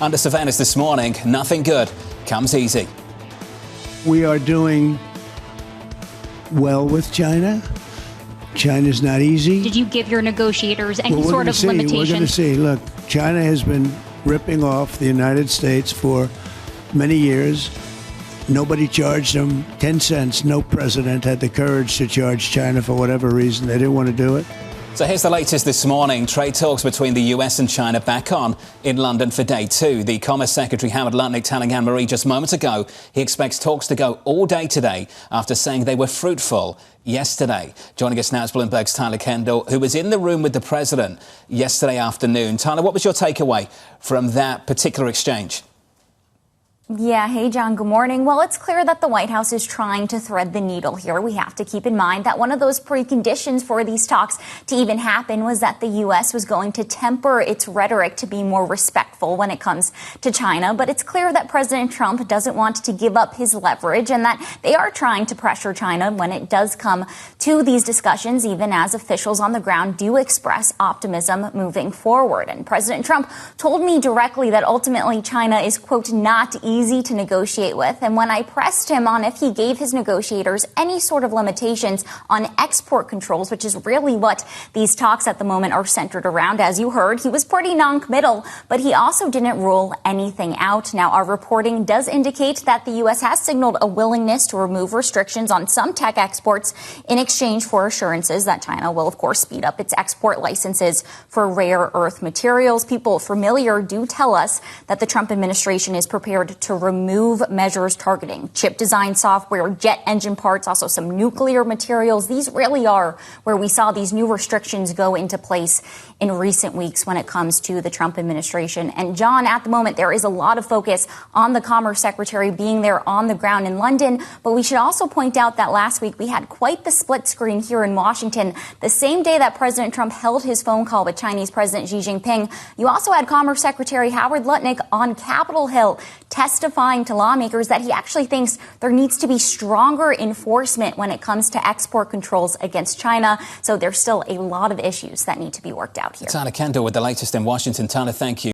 Under surveillance this morning, nothing good comes easy. We are doing well with China. China's not easy. Did you give your negotiators any sort of limitation? We're going to see. Look, China has been ripping off the United States for many years. Nobody charged them 10 cents. No president had the courage to charge China for whatever reason. They didn't want to do it. So here's the latest this morning. Trade talks between the US and China back on in London for day two. The Commerce Secretary Howard Lutnick telling Anne-Marie just moments ago he expects talks to go all day today after saying they were fruitful yesterday. Joining us now is Bloomberg's Tyler Kendall, who was in the room with the president yesterday afternoon. Tyler, what was your takeaway from that particular exchange? Yeah. Hey, John. Good morning. Well, it's clear that the White House is trying to thread the needle here. We have to keep in mind that one of those preconditions for these talks to even happen was that the U.S. was going to temper its rhetoric to be more respectful when it comes to China. But it's clear that President Trump doesn't want to give up his leverage and that they are trying to pressure China when it does come to these discussions, even as officials on the ground do express optimism moving forward. And President Trump told me directly that ultimately China is, quote, not easy to negotiate with. And when I pressed him on if he gave his negotiators any sort of limitations on export controls, which is really what these talks at the moment are centered around, as you heard, he was pretty non-committal, but he also didn't rule anything out. Now, our reporting does indicate that the U.S. has signaled a willingness to remove restrictions on some tech exports in exchange for assurances that China will, of course, speed up its export licenses for rare earth materials. People familiar do tell us that the Trump administration is prepared to remove measures targeting chip design software, jet engine parts, also some nuclear materials. These really are where we saw these new restrictions go into place in recent weeks when it comes to the Trump administration. And John, at the moment, there is a lot of focus on the Commerce Secretary being there on the ground in London. But we should also point out that last week we had quite the split screen here in Washington. The same day that President Trump held his phone call with Chinese President Xi Jinping, you also had Commerce Secretary Howard Lutnick on Capitol Hill testifying to lawmakers that he actually thinks there needs to be stronger enforcement when it comes to export controls against China. So there's still a lot of issues that need to be worked out here. Tyler Kendall with the latest in Washington. Tyler, thank you.